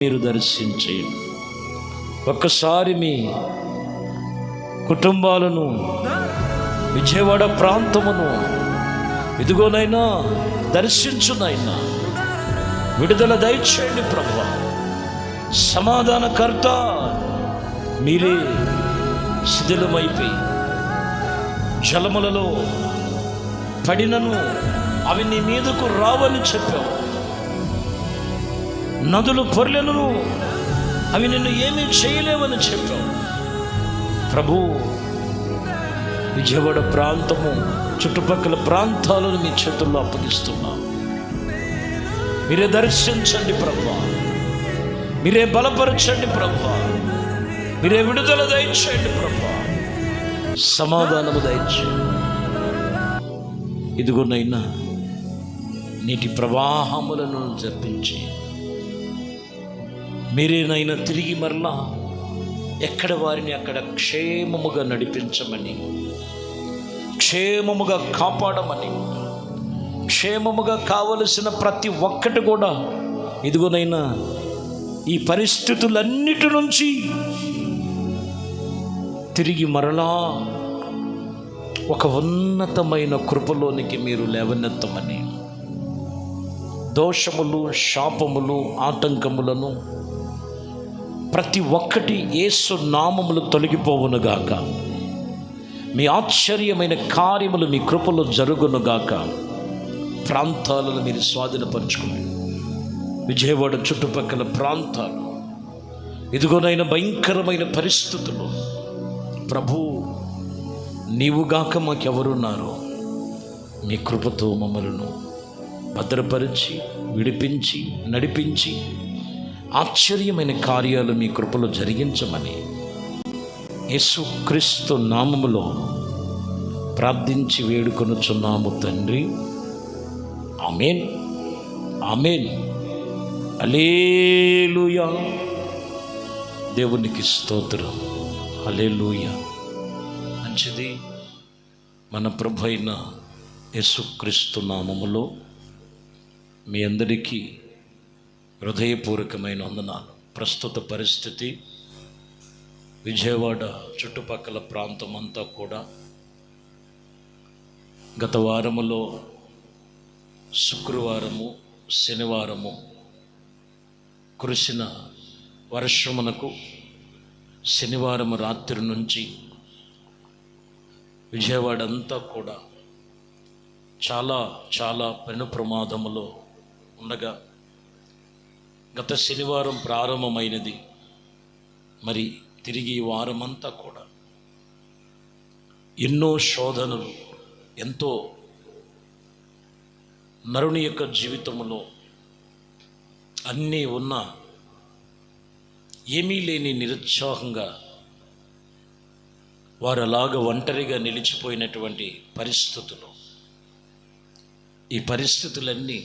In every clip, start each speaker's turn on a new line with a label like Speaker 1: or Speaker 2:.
Speaker 1: మీరు దర్శించి ఒక్కసారి మీ కుటుంబాలను, విజయవాడ ప్రాంతమును ఇదిగోనైనా దర్శించునైనా విడుదల దయచేయండి ప్రభువా. సమాధానకర్త మీరే శిథిలమైపోయి జలములలో పడినను అవి నీ మీదకు రావని చెప్పావు. నదులు పొర్లెను అవి నిన్ను ఏమీ చేయలేవని చెప్పావు ప్రభు. విజయవాడ ప్రాంతము చుట్టుపక్కల ప్రాంతాలను మీ చేతుల్లో అప్పగిస్తున్నా. మీరే దర్శించండి ప్రభువా, మీరే బలపరచండి ప్రభువా, మీరే విడుదల దయచేయండి ప్రభువా, సమాధానము దయచేయండి. ఇదిగోనైనా నీటి ప్రవాహములను జరిపించి మీరేనైనా తిరిగి మరలా ఎక్కడ వారిని అక్కడ క్షేమముగా నడిపించమని, క్షేమముగా కాపాడమని, క్షేమముగా కావలసిన ప్రతి ఒక్కటి కూడా ఇదిగోనైనా ఈ పరిస్థితులన్నిటి నుంచి తిరిగి మరలా ఒక ఉన్నతమైన కృపలోనికి మీరు లేవనెత్తమని, దోషములు, శాపములు, ఆటంకములను ప్రతి ఒక్కటి యేసు నామములు తొలగిపోవునుగాక. మీ ఆశ్చర్యమైన కార్యములు మీ కృపలో జరుగునుగాక. ప్రాంతాలను మీరు స్వాధీనపరచుకుని విజయవాడ చుట్టుపక్కల ప్రాంతాలు ఇదిగోనైనా భయంకరమైన పరిస్థితులు ప్రభు నీవుగాక మాకెవరున్నారో మీ కృపతో మమ్మలను భద్రపరిచి విడిపించి నడిపించి ఆశ్చర్యమైన కార్యాలు మీ కృపలో జరిగించమని యేసుక్రీస్తు నామములో ప్రార్థించి వేడుకొనుచున్నాము తండ్రి. ఆమేన్, ఆమేన్, హల్లెలూయా. దేవునికి స్తోత్రం, హల్లెలూయా. మంచిది. మన ప్రభు అయిన యేసుక్రీస్తు నామములో మీ అందరికీ హృదయపూర్వకమైన వందనాలు. ప్రస్తుత పరిస్థితి విజయవాడ చుట్టుపక్కల ప్రాంతం అంతా కూడా గత వారములో శుక్రవారము, శనివారము కురిసిన వర్షమునకు శనివారం రాత్రి నుంచి విజయవాడ అంతా కూడా చాలా చాలా పెను ప్రమాదములో ఉండగా గత శనివారం ప్రారంభమైనది. మరి తిరిగి ఈ వారమంతా కూడా ఎన్నో శోధనలు, ఎంతో నరుని యొక్క జీవితంలో అన్నీ ఉన్నా ఏమీ లేని నిరుత్సాహంగా వారు అలాగ ఒంటరిగా నిలిచిపోయినటువంటి పరిస్థితులు. ఈ పరిస్థితులన్నీ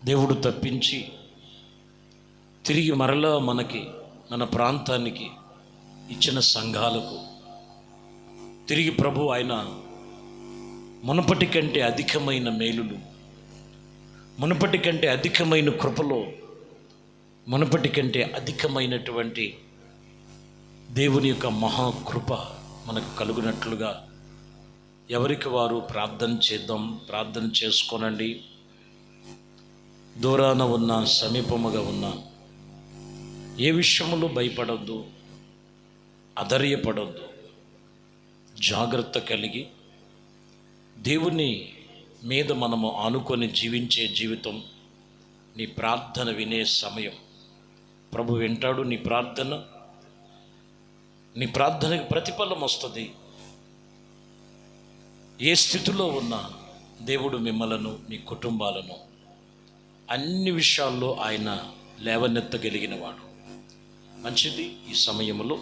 Speaker 1: దేవుడు తప్పించి తిరిగి మరలా మనకి, మన ప్రాంతానికి ఇచ్చిన సంఘాలకు తిరిగి ప్రభు ఆయన మునుపటి కంటే అధికమైన మేలులు, మునుపటి కంటే అధికమైన కృపలో, మునుపటి కంటే అధికమైనటువంటి దేవుని యొక్క మహాకృప మనకు కలుగునట్లుగా ఎవరికి వారు ప్రార్థన చేద్దాం. ప్రార్థన చేసుకోనండి. దూరాన ఉన్న, సమీపముగా ఉన్న ఏ విషయంలో భయపడొద్దు, అధైర్యపడొద్దు. జాగ్రత్త కలిగి దేవుని మీద మనము ఆనుకొని జీవించే జీవితం. నీ ప్రార్థన వినే సమయం ప్రభు వింటాడు. నీ ప్రార్థనకి ప్రతిఫలం వస్తుంది. ఏ స్థితిలో ఉన్నా దేవుడు మిమ్మలను, మీ కుటుంబాలను అన్ని విషయాల్లో ఆయన లేవనెత్తగలిగిన వాడు. మంచిది. ఈ సమయంలో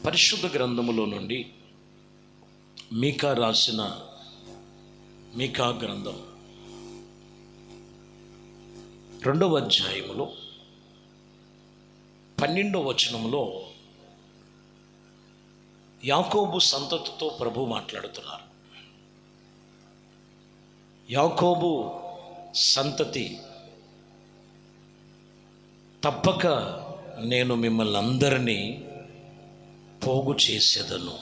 Speaker 1: పరిశుద్ధ గ్రంథములో నుండి మీకా రాసిన మీకా గ్రంథం 2వ అధ్యాయములో 12వ వచనములో యాకోబు సంతతితో ప్రభు మాట్లాడుతున్నారు. యాకోబు సంతతి తప్పక నేను మిమ్మల్ని అందరినీ పోగు చేసేదను.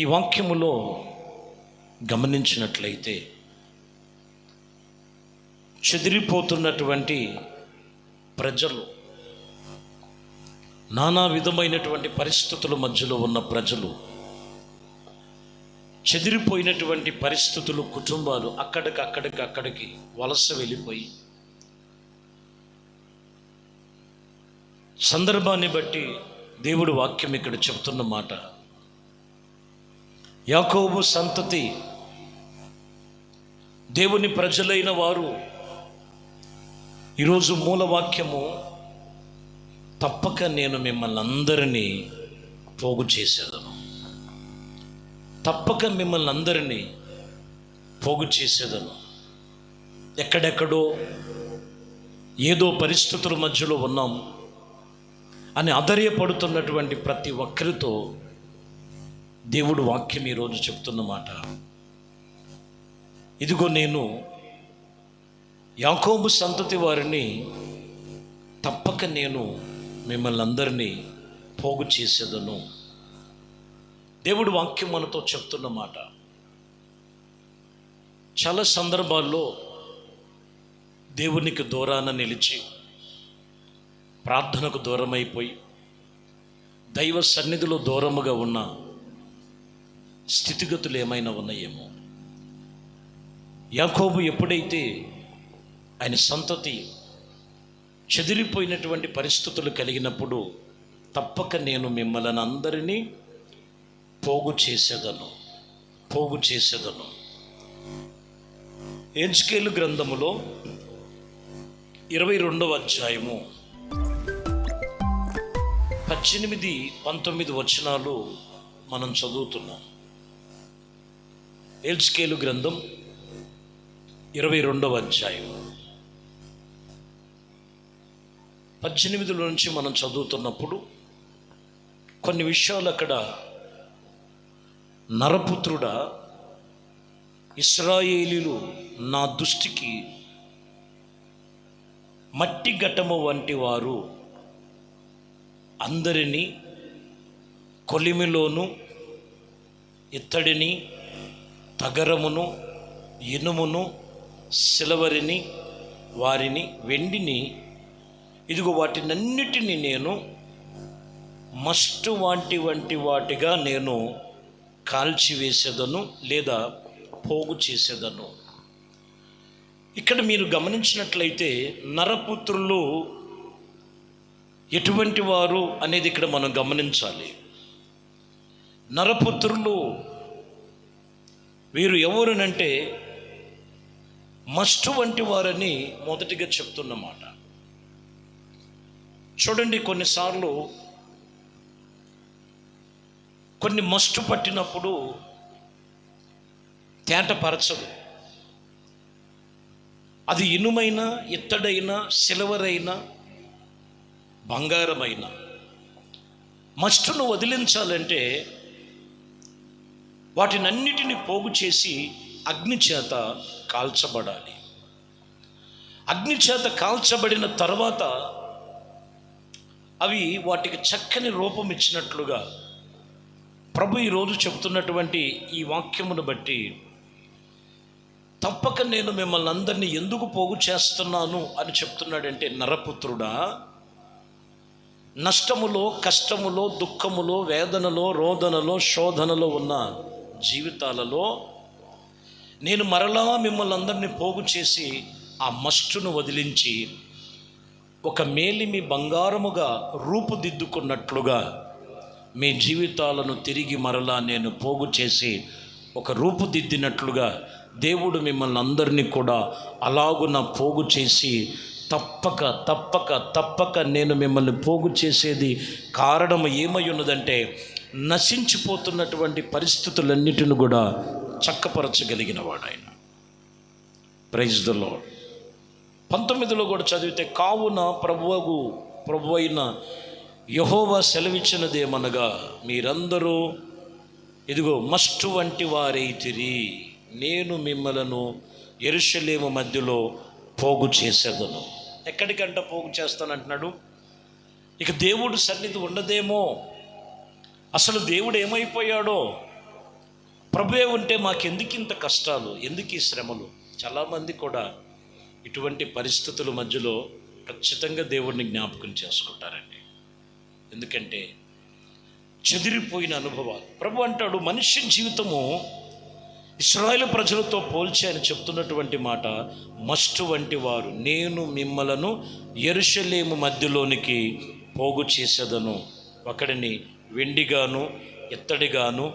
Speaker 1: ఈ వాక్యములో గమనించినట్లయితే చెదిరిపోతున్నటువంటి ప్రజలు, నానా విధమైనటువంటి పరిస్థితుల మధ్యలో ఉన్న ప్రజలు, చెదిరిపోయినటువంటి పరిస్థితులు, కుటుంబాలు అక్కడికి వలస వెళ్ళిపోయి, సందర్భాన్ని బట్టి దేవుడు వాక్యం ఇక్కడ చెప్తున్న మాట, యాకోబు సంతతి, దేవుని ప్రజలైన వారు ఈరోజు మూలవాక్యము, తప్పక నేను మిమ్మల్ని అందరినీ పోగు చేసేదను, తప్పక మిమ్మల్ని అందరినీ పోగు చేసేదను. ఎక్కడెక్కడో ఏదో పరిస్థితుల మధ్యలో ఉన్నాం అని ఆధైర్యపడుతున్నటువంటి ప్రతి ఒక్కరితో దేవుడు వాక్యం ఈరోజు చెప్తున్నమాట, ఇదిగో నేను యాకోబు సంతతి వారిని తప్పక నేను మిమ్మల్ని అందరినీ పోగు చేసేదను. దేవుడు వాక్యం మనతో చెప్తున్నమాట. చాలా సందర్భాల్లో దేవునికి దూరాన నిలిచి, ప్రార్థనకు దూరమైపోయి, దైవ సన్నిధిలో దూరముగా ఉన్న స్థితిగతులు ఏమైనా ఉన్నాయేమో. యాకోబు ఎప్పుడైతే ఆయన సంతతి చెదిరిపోయినటువంటి పరిస్థితులు కలిగినప్పుడు, తప్పక నేను మిమ్మల్ని అందరినీ పోగు చేసేదను. ఎహెజ్కేలు గ్రంథములో 22వ అధ్యాయము 18-19 వచనాలు మనం చదువుతున్నాం. ఎహెజ్కేలు గ్రంథం 22వ అధ్యాయం 18 నుంచి మనం చదువుతున్నప్పుడు కొన్ని విషయాలు అక్కడ, నరపుత్రుడా, ఇశ్రాయేలీలు నా దృష్టికి మట్టి ఘటము వంటి వారు, అందరినీ కొలిమిలోను ఇత్తడిని, తగరమును, ఇనుమును, సిల్వరిని, వారిని, వెండిని, ఇదిగో వాటినన్నిటినీ నేను మస్టు వంటి వాటిగా నేను కాల్చివేసేదను లేదా పోగు చేసేదను. ఇక్కడ మీరు గమనించినట్లయితే నరపుత్రులు ఎటువంటి వారు అనేది ఇక్కడ మనం గమనించాలి. నరపుత్రులు వీరు ఎవరునంటే మస్టు వంటి వారని మొదటిగా చెప్తున్నమాట. చూడండి, కొన్నిసార్లు కొన్ని మస్టు పట్టినప్పుడు తేటపరచదు. అది ఇనుమైన, ఇత్తడైన, సిల్వరైన, బంగారమైన మస్టును వదిలించాలంటే వాటినన్నిటిని పోగు చేసి అగ్ని చేత కాల్చబడాలి. అగ్ని చేత కాల్చబడిన తర్వాత అవి వాటికి చక్కని రూపం ఇచ్చినట్లుగా ప్రభు ఈరోజు చెబుతున్నటువంటి ఈ వాక్యమును బట్టి, తప్పక నేను మిమ్మల్ని అందరినీ ఎందుకు పోగు చేస్తున్నాను అని చెప్తున్నాడంటే, నరపుత్రుడా, నష్టములో, కష్టములో, దుఃఖములో, వేదనలో, రోదనలో, శోధనలో ఉన్న జీవితాలలో నేను మరలా మిమ్మల్ని అందరినీ పోగు చేసి ఆ మస్టును వదిలించి ఒక మేలిమి బంగారముగా రూపుదిద్దుకున్నట్లుగా మీ జీవితాలను తిరిగి మరలా నేను పోగు చేసి ఒక రూపుదిద్దినట్లుగా దేవుడు మిమ్మల్ని అందరినీ కూడా అలాగున పోగు చేసి తప్పక నేను మిమ్మల్ని పోగు చేసేది కారణం ఏమై ఉన్నదంటే, నశించిపోతున్నటువంటి పరిస్థితులన్నిటిని కూడా చక్కపరచగలిగిన వాడు ఆయన. Praise the lord. 19లో కూడా చదివితే, కావున ప్రభు అయిన యెహోవా సెలవిచ్చినదేమనగా, మీరందరూ ఇదిగో మస్టు వంటి వారైతిరి, నేను మిమ్మలను యెరూషలేము మధ్యలో పోగు చేసేదను. ఎక్కడికంట పోగు చేస్తానంటున్నాడు. ఇక దేవుడు సన్నిధి ఉండదేమో, అసలు దేవుడు ఏమైపోయాడో, ప్రభువే ఉంటే మాకెందుకు ఇంత కష్టాలు, ఎందుకు ఈ శ్రమలు. చాలామంది కూడా ఇటువంటి పరిస్థితుల మధ్యలో ఖచ్చితంగా దేవుడిని జ్ఞాపకం చేసుకుంటారండి. ఎందుకంటే చెదిరిపోయిన అనుభవాలు. ప్రభు అంటాడు, మనిషి జీవితము ఇశ్రాయేలు ప్రజలతో పోల్చి ఆయన చెప్తున్నటువంటి మాట, మస్టు వంటి వారు, నేను మిమ్మలను యెరూషలేము మధ్యలోనికి పోగు చేసేదను. ఒకడిని వెండిగాను, ఇత్తడిగాను,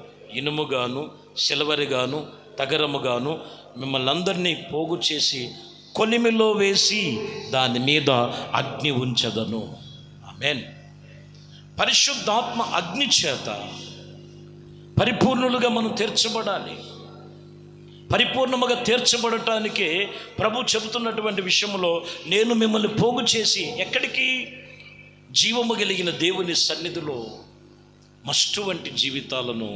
Speaker 1: ఇనుముగాను, సిల్వరిగాను, తగరముగాను మిమ్మల్ని అందరినీ పోగు చేసి కొలిమిలో వేసి దాని మీద అగ్ని ఉంచదను. ఆమేన్. పరిశుద్ధాత్మ అగ్ని చేత పరిపూర్ణులుగా మనం తీర్చబడాలి. పరిపూర్ణముగా తీర్చబడటానికే ప్రభు చెబుతున్నటువంటి విషయంలో, నేను మిమ్మల్ని పోగు చేసి ఎక్కడికి, జీవము కలిగిన దేవుని సన్నిధిలో మస్టు వంటి జీవితాలను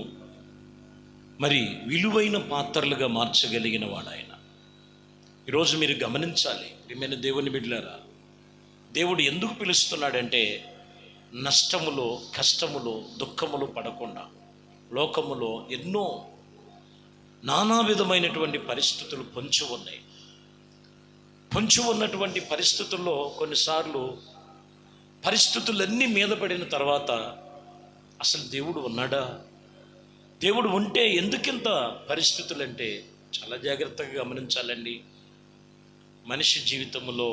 Speaker 1: మరి విలువైన పాత్రలుగా మార్చగలిగిన వాడు ఆయన. ఈరోజు మీరు గమనించాలి ప్రియమైన దేవుని బిడ్డలారా, దేవుడు ఎందుకు పిలుస్తున్నాడంటే నష్టములో, కష్టములో, దుఃఖములో పడకుండా. లోకములో ఎన్నో నానా విధమైనటువంటి పరిస్థితులు పొంచి ఉన్నాయి. పొంచి ఉన్నటువంటి పరిస్థితుల్లో కొన్నిసార్లు పరిస్థితులన్నీ మీద పడిన తర్వాత అసలు దేవుడు ఉన్నాడా, దేవుడు ఉంటే ఎందుకింత పరిస్థితులు అంటే చాలా జాగ్రత్తగా గమనించాలండి. మనిషి జీవితంలో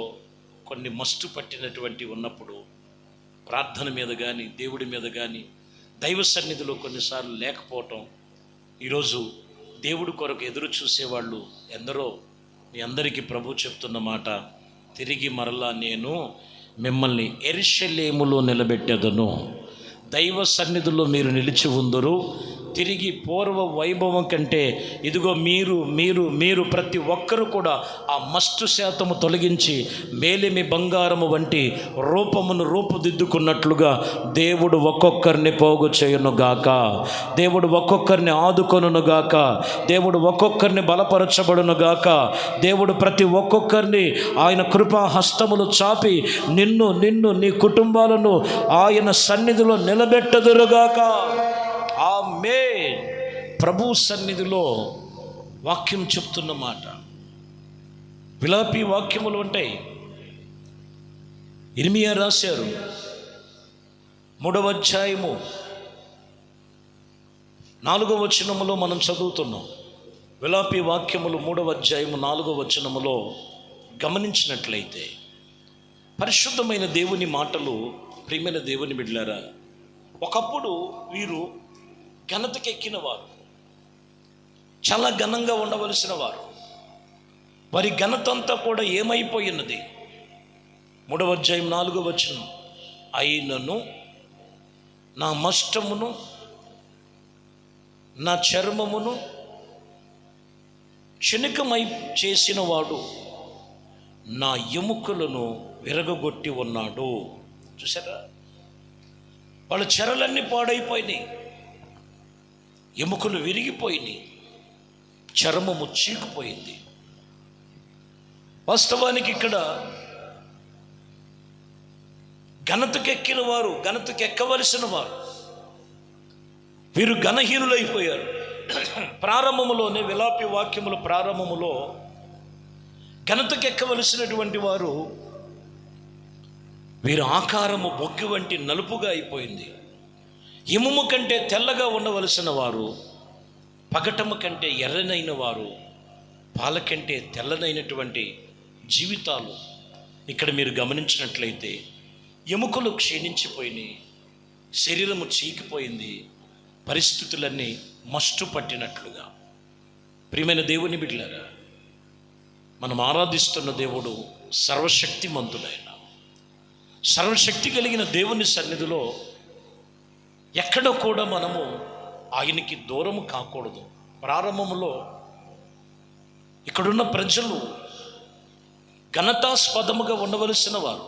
Speaker 1: కొన్ని మస్తు పట్టినటువంటి ఉన్నప్పుడు ప్రార్థన మీద కానీ, దేవుడి మీద కానీ, దైవ సన్నిధిలో కొన్నిసార్లు లేకపోవటం, ఈరోజు దేవుడి కొరకు ఎదురు చూసేవాళ్ళు ఎందరో. మీ అందరికీ ప్రభు చెప్తున్న మాట, తిరిగి మరలా నేను మిమ్మల్ని యెరూషలేములో నిలబెట్టెదను. దైవ సన్నిధిలో మీరు నిలిచి ఉందరు. తిరిగి పూర్వ వైభవం కంటే ఇదిగో మీరు మీరు మీరు ప్రతి ఒక్కరు కూడా ఆ మస్టు శాతము తొలగించి మేలిమి బంగారము వంటి రూపమును రూపుదిద్దుకున్నట్లుగా దేవుడు ఒక్కొక్కరిని పోగు చేయునుగాక. దేవుడు ఒక్కొక్కరిని ఆదుకొనుగాక. దేవుడు ఒక్కొక్కరిని బలపరచబడునుగాక. దేవుడు ప్రతి ఒక్కొక్కరిని ఆయన కృపా హస్తములు చాపి నిన్ను నీ కుటుంబాలను ఆయన సన్నిధిలో నిలబెట్టదురుగాక. ఆమేన్. ప్రభు సన్నిధిలో వాక్యం చెప్తున్న మాట, విలాపి వాక్యములు ఉంటాయి. ఇర్మియా రాశారు 3వ అధ్యాయము 4వ వచనములో మనం చదువుతున్నాం. విలాపి వాక్యములు 3వ అధ్యాయము 4వ వచనములో గమనించినట్లయితే పరిశుద్ధమైన దేవుని మాటలు. ప్రియమైన దేవుని బిడ్డలారా, ఒకప్పుడు వీరు ఘనతకెక్కిన వారు, చాలా ఘనంగా ఉండవలసిన వారు. వారి ఘనత అంతా కూడా ఏమైపోయినది? 3వ అధ్యాయం 4వ వచనం, అయినను నా మష్టమును నా చర్మమును క్షణికమై చేసిన వాడు నా ఎముకలను విరగగొట్టి ఉన్నాడు. చూసారా, వాళ్ళ చెరలన్నీ పాడైపోయినాయి, ఎముకలు విరిగిపోయినాయి, చర్మము చీకిపోయింది. వాస్తవానికి ఇక్కడ ఘనతకెక్కిన వారు, ఘనతకెక్కవలసిన వారు, వీరు ఘనహీనులైపోయారు. ప్రారంభములోనే విలాపి వాక్యముల ప్రారంభములో ఘనతకెక్కవలసినటువంటి వారు, వీరి ఆకారము బొగ్గు వంటి నలుపుగా అయిపోయింది. ఇనుము కంటే తెల్లగా ఉండవలసిన వారు పగటము కంటే ఎర్రనైన వారు, పాల కంటే తెల్లనైనటువంటి జీవితాలు. ఇక్కడ మీరు గమనించినట్లయితే ఎముకలు క్షీణించిపోయినాయి, శరీరము చీకిపోయింది, పరిస్థితులన్నీ మస్టు పట్టినట్లుగా. ప్రియమైన దేవుని బిడ్డలారా, మనం ఆరాధిస్తున్న దేవుడు సర్వశక్తిమంతుడైన, సర్వశక్తి కలిగిన దేవుని సన్నిధిలో ఎక్కడో కూడా మనము ఆయనకి దూరము కాకూడదు. ప్రారంభంలో ఇక్కడున్న ప్రజలు ఘనతాస్పదముగా ఉండవలసిన వారు,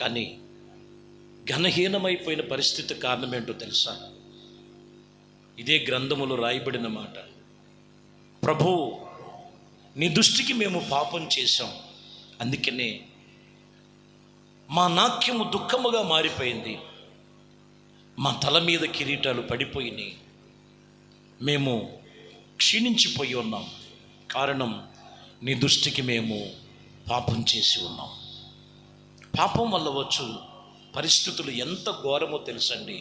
Speaker 1: కానీ ఘనహీనమైపోయిన పరిస్థితి కారణం ఏంటో తెలుసా? ఇదే గ్రంథములో రాయబడిన మాట, ప్రభు నీ దృష్టికి మేము పాపం చేశాం, అందుకనే మా నాట్యము దుఃఖముగా మారిపోయింది, మా తల మీద కిరీటాలు పడిపోయినాయి, మేము క్షీణించిపోయి ఉన్నాం. కారణం, నీ దృష్టికి మేము పాపం చేసి ఉన్నాం. పాపం వల్ల వచ్చు పరిస్థితులు ఎంత ఘోరమో తెలుసండి.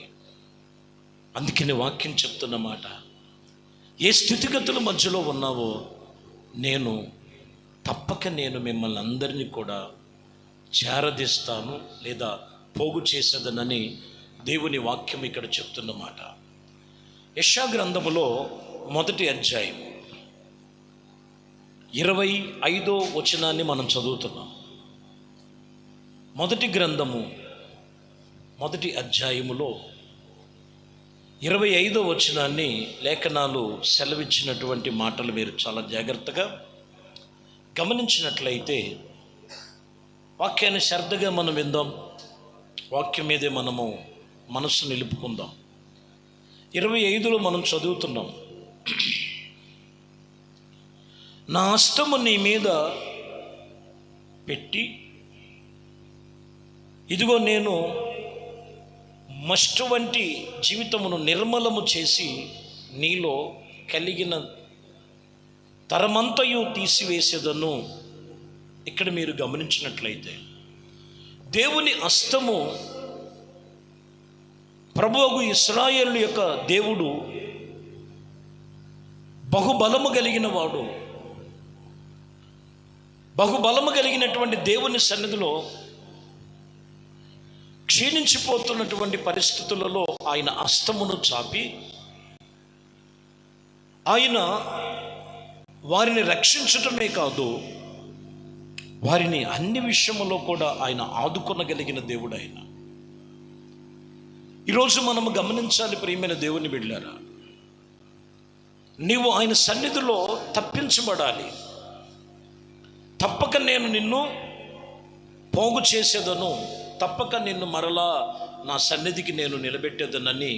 Speaker 1: అందుకని వాక్యం చెప్తున్న మాట, ఏ స్థితిగతుల మధ్యలో ఉన్నావో తప్పక నేను మిమ్మల్ని అందరినీ కూడా చేరదీస్తాను లేదా పోగు చేసేదనని దేవుని వాక్యం ఇక్కడ చెప్తున్నమాట. యెషయా గ్రంథములో 1వ అధ్యాయం 25వ వచనాన్ని మనం చదువుతున్నాం. 1వ అధ్యాయములో 25వ వచనాన్ని లేఖనాలు సెలవిచ్చినటువంటి మాటలు మీరు చాలా జాగ్రత్తగా గమనించినట్లయితే వాక్యాన్ని శ్రద్ధగా మనం విందాం. వాక్యం మీదే మనము మనస్సు నిలుపుకుందాం. 25లో మనం చదువుతున్నాం, నా హస్తము నీ మీద పెట్టి ఇదిగో నేను మస్టు వంటి జీవితమును నిర్మలము చేసి నీలో కలిగిన తరమంతయు తీసివేసేదను. ఇక్కడ మీరు గమనించినట్లయితే దేవుని హస్తము, ప్రభువు ఇశ్రాయేలు యొక్క దేవుడు బహుబలము కలిగిన వాడు. బహుబలము కలిగినటువంటి దేవుని సన్నిధిలో క్షీణించిపోతున్నటువంటి పరిస్థితులలో ఆయన హస్తమును చాపి ఆయన వారిని రక్షించటమే కాదు, వారిని అన్ని విషయములో కూడా ఆయన ఆదుకొనగలిగిన దేవుడు ఆయన. ఈరోజు మనము గమనించాలి ప్రియమైన దేవుని బిడ్డలారా, నీవు ఆయన సన్నిధిలో తప్పించబడాలి. తప్పక నేను నిన్ను పోగు చేసేదను, తప్పక నిన్ను మరలా నా సన్నిధికి నేను నిలబెట్టేదనని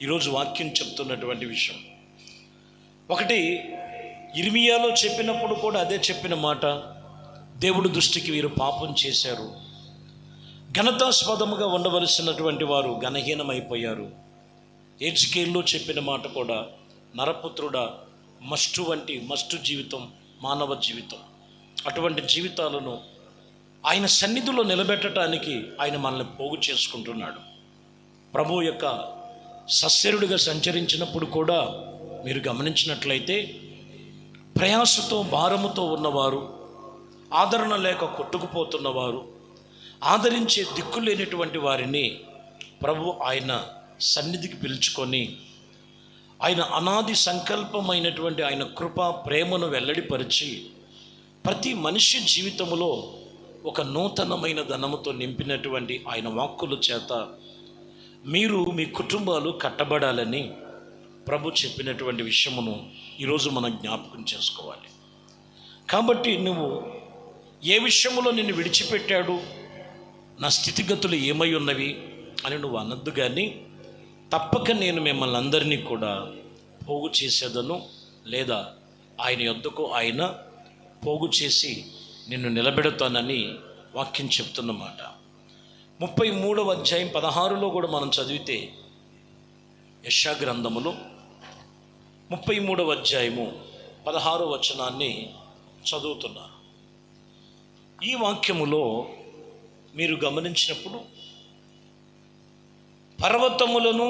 Speaker 1: ఈరోజు వాక్యం చెప్తున్నటువంటి విషయం. ఒకటి ఇర్మియాలో చెప్పినప్పుడు కూడా అదే చెప్పిన మాట, దేవుడి దృష్టికి వీరు పాపం చేశారు, ఘనతాస్పదముగా ఉండవలసినటువంటి వారు ఘనహీనమైపోయారు. హెజ్కేల్లో చెప్పిన మాట కూడా, నరపుత్రుడా, మస్టు జీవితం మానవ జీవితం, అటువంటి జీవితాలను ఆయన సన్నిధిలో నిలబెట్టడానికి ఆయన మనల్ని పోగు చేసుకుంటున్నాడు. ప్రభువు యొక్క సస్యరుడిగా సంచరించినప్పుడు కూడా మీరు గమనించినట్లయితే ప్రయాసతో భారముతో ఉన్నవారు, ఆదరణ లేక కొట్టుకుపోతున్నవారు, ఆదరించే దిక్కులేనటువంటి వారిని ప్రభు ఆయన సన్నిధికి పిలుచుకొని ఆయన అనాది సంకల్పమైనటువంటి ఆయన కృప ప్రేమను వెల్లడిపరిచి ప్రతి మనిషి జీవితంలో ఒక నూతనమైన ధనముతో నింపినటువంటి ఆయన వాక్కుల చేత మీరు మీ కుటుంబాలు కట్టబడాలని ప్రభు చెప్పినటువంటి విషయమును ఈరోజు మనం జ్ఞాపకం చేసుకోవాలి. కాబట్టి నువ్వు ఏ విషయంలో నిన్ను విడిచిపెట్టాడు, నా స్థితిగతులు ఏమై ఉన్నవి అని నువ్వు అనద్దు, కానీ తప్పక నేను మిమ్మల్ని అందరినీ కూడా పోగు చేసేదను, లేదా ఆయన యొద్దకు ఆయన పోగు చేసి నిన్ను నిలబెడతానని వాక్యం చెప్తున్నమాట. 33వ అధ్యాయం 16లో కూడా మనం చదివితే, యెషయా గ్రంథములో 33వ అధ్యాయము 16వ వచనాన్ని చదువుతున్నారు. ఈ వాక్యములో మీరు గమనించినప్పుడు పర్వతములను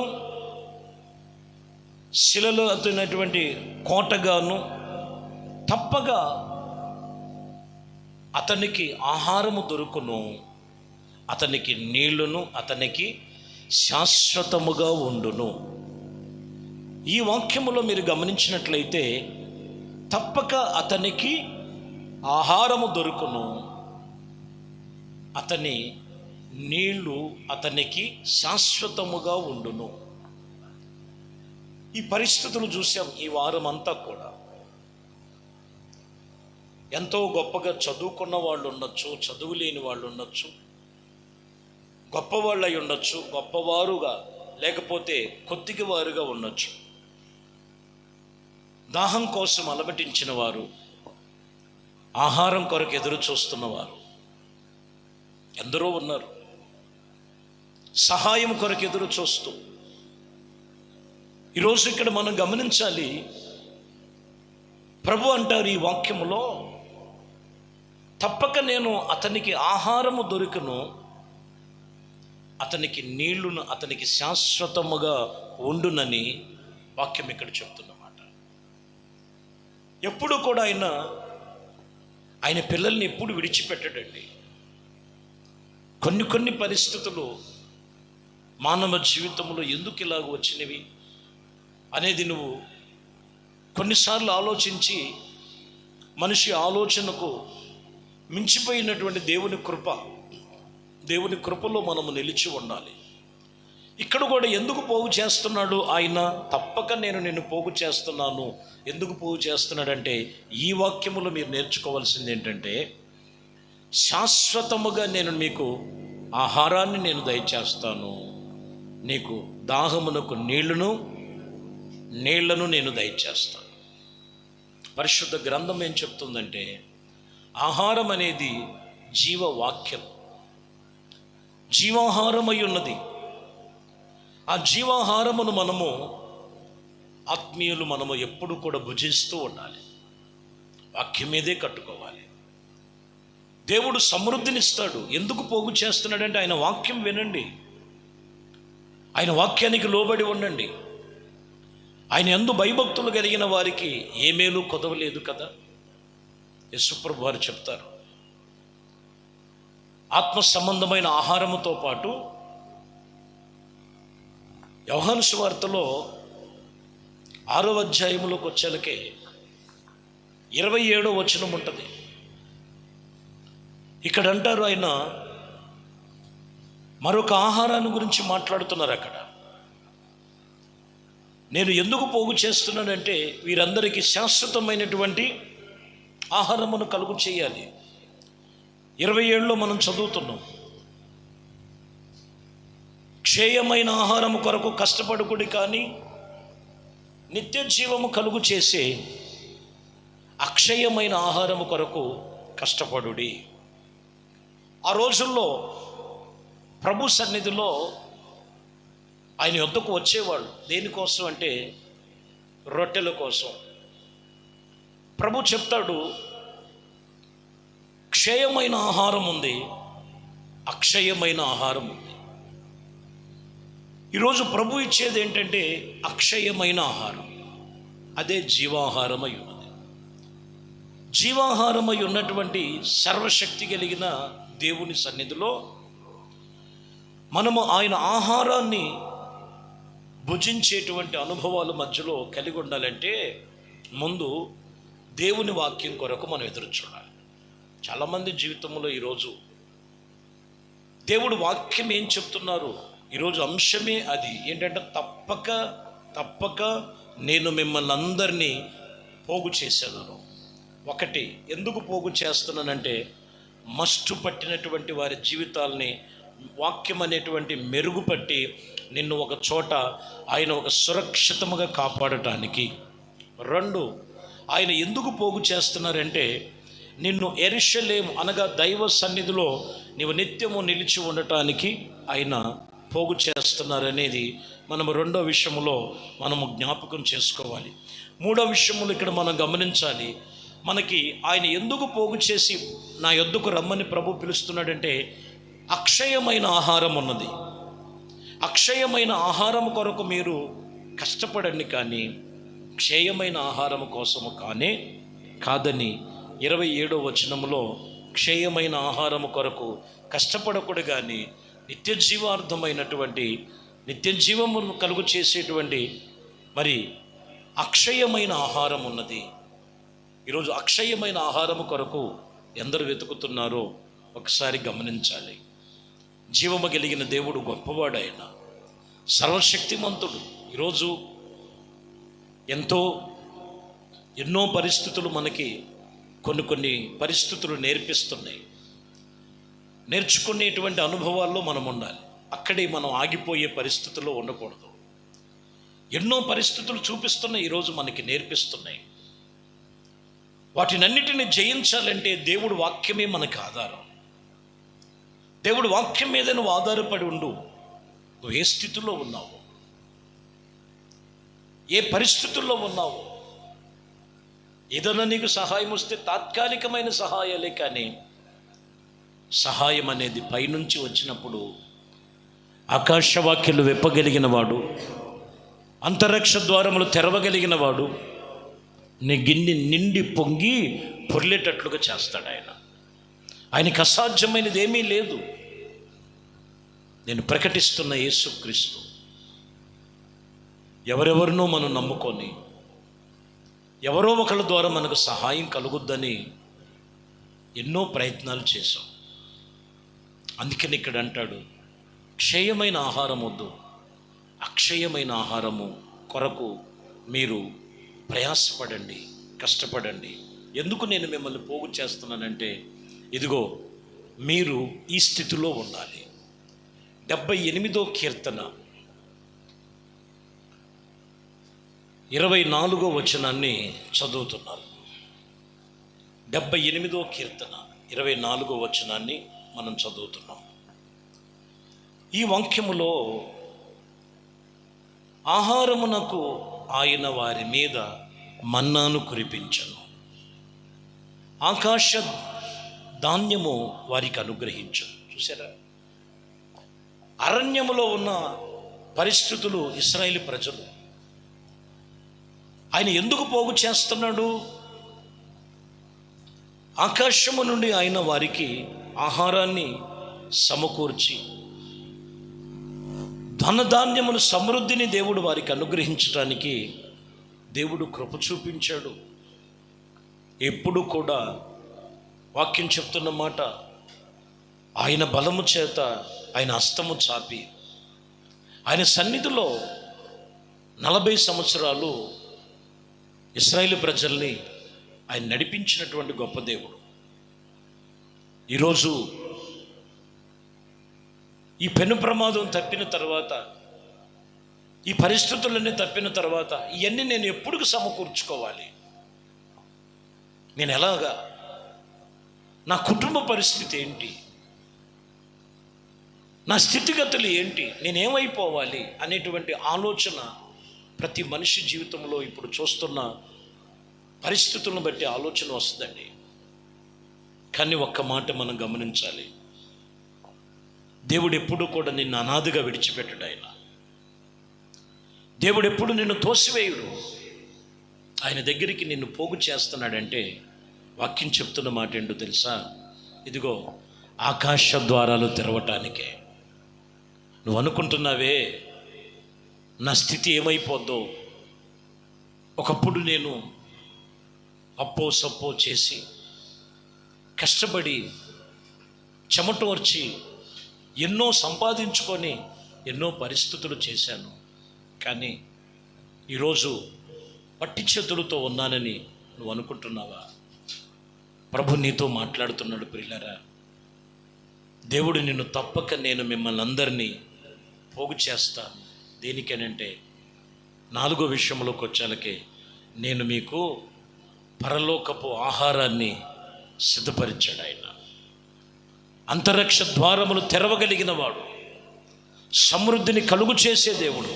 Speaker 1: శిలలో అతున్నటువంటి కోటగాను, తప్పగా అతనికి ఆహారము దొరుకును, అతనికి నీళ్లును అతనికి శాశ్వతముగా ఉండును. ఈ వాక్యములో మీరు గమనించినట్లయితే తప్పక అతనికి ఆహారము దొరుకును, అతని నీళ్లు అతనికి శాశ్వతముగా ఉండును. ఈ పరిస్థితులు చూసాం ఈ వారం అంతా కూడా. ఎంతో గొప్పగా చదువుకున్న వాళ్ళు ఉండొచ్చు, చదువు లేని వాళ్ళు ఉండొచ్చు, గొప్పవాళ్ళు అయి ఉండొచ్చు, గొప్పవారుగా లేకపోతే కొద్దిగా వారుగా ఉండొచ్చు. దాహం కోసం అలమటించిన వారు, ఆహారం కొరకు ఎదురు చూస్తున్నవారు, ఎందరో ఉన్నారు సహాయం కొరకు ఎదురు చూస్తూ. ఈరోజు ఇక్కడ మనం గమనించాలి, ప్రభు అంటారు ఈ వాక్యములో, తప్పక నేను అతనికి ఆహారము దొరికను, అతనికి నీళ్లును అతనికి శాశ్వతముగా ఉండునని వాక్యం ఇక్కడ చెప్తున్నమాట. ఎప్పుడు కూడా ఆయన పిల్లల్ని ఎప్పుడు విడిచిపెట్టడండి. కొన్ని పరిస్థితులు మానవ జీవితంలో ఎందుకు ఇలాగ వచ్చినవి అనేది నువ్వు కొన్నిసార్లు ఆలోచించి, మనిషి ఆలోచనకు మించిపోయినటువంటి దేవుని కృపలో మనము నిలిచి ఉండాలి. ఇక్కడ కూడా ఎందుకు పోగు చేస్తున్నాడు ఆయన? తప్పక నేను నిన్ను పోగు చేస్తున్నాను. ఎందుకు పోగు చేస్తున్నాడంటే, ఈ వాక్యములో మీరు నేర్చుకోవాల్సింది ఏంటంటే, శాశ్వతముగా నేను మీకు ఆహారాన్ని నేను దయచేస్తాను, నీకు దాహమునకు నీళ్లను నేను దయచేస్తాను. పరిశుద్ధ గ్రంథం ఏం చెప్తుందంటే, ఆహారం అనేది జీవవాక్యం, జీవాహారమై ఉన్నది. ఆ జీవాహారమును మనము ఎప్పుడు కూడా భుజిస్తూ ఉండాలి. వాక్యం మీదే కట్టుకోవాలి. దేవుడు సమృద్ధినిస్తాడు. ఎందుకు పోగు చేస్తున్నాడంటే, ఆయన వాక్యం వినండి, ఆయన వాక్యానికి లోబడి ఉండండి. ఆయన యందు భయభక్తులు కలిగిన వారికి ఏ మేలు కొదవలేదు కదా. యేసుప్రభు వారు చెప్తారు, ఆత్మ సంబంధమైన ఆహారముతో పాటు యోహాను సువార్తలో 6వ అధ్యాయములోకి వచ్చేలకే 27వ వచనం ఉంటుంది. ఇక్కడ అంటారు, ఆయన మరొక ఆహారాన్ని గురించి మాట్లాడుతున్నారు అక్కడ. నేను ఎందుకు పోగు చేస్తున్నానంటే, వీరందరికీ శాశ్వతమైనటువంటి ఆహారమును కలుగు చేయాలి. 27లో మనం చదువుతున్నాం, క్షేయమైన ఆహారము కొరకు కష్టపడుకుడి, కానీ నిత్య జీవము కలుగు చేసే అక్షయమైన ఆహారము కొరకు కష్టపడుడి. ఆ రోజుల్లో ప్రభు సన్నిధిలో ఆయన యొద్దకు వచ్చేవాళ్ళు. దేనికోసం అంటే, రొట్టెల కోసం. ప్రభు చెప్తాడు, క్షయమైన ఆహారం ఉంది, అక్షయమైన ఆహారం ఉంది. ఈరోజు ప్రభు ఇచ్చేది ఏంటంటే అక్షయమైన ఆహారం. అదే జీవాహారమై ఉన్నది. జీవాహారమై ఉన్నటువంటి సర్వశక్తి కలిగిన దేవుని సన్నిధిలో మనము ఆయన ఆహారాన్ని భుజించేటువంటి అనుభవాల మధ్యలో కలిగి ఉండాలంటే, ముందు దేవుని వాక్యం కొరకు మనం ఎదురు చూడాలి. చాలామంది జీవితంలో ఈరోజు దేవుడు వాక్యం ఏం చెప్తున్నారు, ఈరోజు అంశమే అది ఏంటంటే, తప్పక నేను మిమ్మల్ని అందరినీ పోగు చేసేదను. ఒకటి, ఎందుకు పోగు చేస్తున్నానంటే, మస్టు పట్టినటువంటి వారి జీవితాల్ని వాక్యం అనేటువంటి మెరుగుపట్టి నిన్ను ఒక చోట ఆయన ఒక సురక్షితముగా కాపాడటానికి. 2, ఆయన ఎందుకు పోగు చేస్తున్నారంటే, నిన్ను యెరూషలేము అనగా దైవ సన్నిధిలో నీవు నిత్యము నిలిచి ఉండటానికి ఆయన పోగు చేస్తున్నారనేది మనము 2వ విషయంలో మనము జ్ఞాపకం చేసుకోవాలి. 3వ విషయంలో ఇక్కడ మనం గమనించాలి, మనకి ఆయన ఎందుకు పోగు చేసి నా యొద్దకు రమ్మని ప్రభు పిలుస్తున్నాడంటే, అక్షయమైన ఆహారం ఉన్నది. అక్షయమైన ఆహారం కొరకు మీరు కష్టపడండి, కానీ క్షయమైన ఆహారం కోసము కాదని 27వ వచనంలో, క్షయమైన ఆహారము కొరకు కష్టపడకూడదు, కానీ నిత్య జీవమును కలుగు చేసేటువంటి మరి అక్షయమైన ఆహారం ఉన్నది. ఈరోజు అక్షయమైన ఆహారము కొరకు ఎందరు వెతుకుతున్నారో ఒకసారి గమనించాలి. జీవము కలిగిన దేవుడు గొప్పవాడు, ఆయన సర్వశక్తిమంతుడు. ఈరోజు ఎన్నో పరిస్థితులు మనకి కొన్ని పరిస్థితులు నేర్పిస్తున్నాయి. నేర్చుకునేటువంటి అనుభవాల్లో మనం ఉండాలి. అక్కడే మనం ఆగిపోయే పరిస్థితుల్లో ఉండకూడదు. ఎన్నో పరిస్థితులు చూపిస్తున్నాయి, ఈరోజు మనకి నేర్పిస్తున్నాయి. వాటినన్నిటిని జయించాలంటే దేవుడు వాక్యమే మనకు ఆధారం. దేవుడి వాక్యం మీద నువ్వు ఆధారపడి ఉండు. నువ్వు ఏ స్థితిలో ఉన్నావు, ఏ పరిస్థితుల్లో ఉన్నావు, ఏదైనా నీకు సహాయం వస్తే తాత్కాలికమైన సహాయాలే, కానీ సహాయం అనేది పైనుంచి వచ్చినప్పుడు ఆకాశవాక్యాలు విప్పగలిగిన వాడు, అంతరిక్ష ద్వారములు తెరవగలిగిన వాడు నీ గిన్నె నిండి పొంగి పొర్లేటట్లుగా చేస్తాడు ఆయన. ఆయనకి అసాధ్యమైనది ఏమీ లేదు. నేను ప్రకటిస్తున్న యేసుక్రీస్తు ఎవరెవరినో మనం నమ్ముకొని ఎవరో ఒకళ్ళ ద్వారా మనకు సహాయం కలుగుద్దని ఎన్నో ప్రయత్నాలు చేశాం. అందుకని ఇక్కడ అంటాడు, క్షయమైన ఆహారం వద్దు, అక్షయమైన ఆహారము కొరకు మీరు ప్రయాసపడండి, కష్టపడండి. ఎందుకు నేను మిమ్మల్ని పోగు చేస్తున్నానంటే, ఇదిగో మీరు ఈ స్థితిలో ఉండాలి. 78వ కీర్తన 24వ వచనాన్ని చదువుతున్నారు. 78వ కీర్తన 24వ వచనాన్ని మనం చదువుతున్నాం. ఈ వాక్యములో ఆహారమునకు ఆయన వారి మీద మన్నాను కురిపించను, ఆకాశ ధాన్యము వారికి అనుగ్రహించను. చూసారా, అరణ్యములో ఉన్న పరిస్థితులు ఇశ్రాయేలు ప్రజలు. ఆయన ఎందుకు పోగు చేస్తున్నాడు? ఆకాశము నుండి ఆయన వారికి ఆహారాన్ని సమకూర్చి ధనధాన్యములు సమృద్ధిని దేవుడు వారికి అనుగ్రహించడానికి దేవుడు కృప చూపించాడు. ఎప్పుడు కూడా వాక్యం చెప్తున్న మాట, ఆయన బలము చేత, ఆయన హస్తము చాపి, ఆయన సన్నిధిలో 40 సంవత్సరాలు ఇశ్రాయేలు ప్రజల్ని ఆయన నడిపించినటువంటి గొప్ప దేవుడు. ఈరోజు ఈ పెను ప్రమాదం తప్పిన తర్వాత, ఈ పరిస్థితులన్నీ తప్పిన తర్వాత, ఇవన్నీ నేను ఎప్పుడు సమకూర్చుకోవాలి? నేను ఎలాగా? నా కుటుంబ పరిస్థితి ఏంటి? నా స్థితిగతులు ఏంటి? నేనేమైపోవాలి అనేటువంటి ఆలోచన ప్రతి మనిషి జీవితంలో ఇప్పుడు చూస్తున్న పరిస్థితులను బట్టి ఆలోచన వస్తుందండి. కానీ ఒక్క మాట మనం గమనించాలి, దేవుడు ఎప్పుడు కూడా నిన్ను అనాథగా విడిచిపెట్టడు. ఆయన దేవుడు ఎప్పుడు నిన్ను తోసివేయుడు. ఆయన దగ్గరికి నిన్ను పోగు చేస్తున్నాడంటే వాక్యం చెప్తున్న మాట ఏంటో తెలుసా? ఇదిగో ఆకాశ ద్వారాలు తెరవటానికే. నువ్వు అనుకుంటున్నావే నా స్థితి ఏమైపోద్దో, ఒకప్పుడు నేను అప్పో సప్పో చేసి కష్టపడి చెమటోర్చి ఎన్నో సంపాదించుకొని ఎన్నో పరిస్థితులు చేశాను, కానీ ఈరోజు పట్టి చేతులతో ఉన్నానని నువ్వు అనుకుంటున్నావా? ప్రభు నీతో మాట్లాడుతున్నాడు. ప్రియులారా, దేవుడు నిన్ను తప్పక నేను మిమ్మల్ని అందరినీ పోగు చేస్తాను. దేనికేనంటే 4వ విషయంలోకి వచ్చాలకే, నేను మీకు పరలోకపు ఆహారాన్ని సిద్ధపరిచాడు. ఆయన అంతరిక్ష ద్వారములు తెరవగలిగిన వాడు, సమృద్ధిని కలుగు చేసే దేవుడు,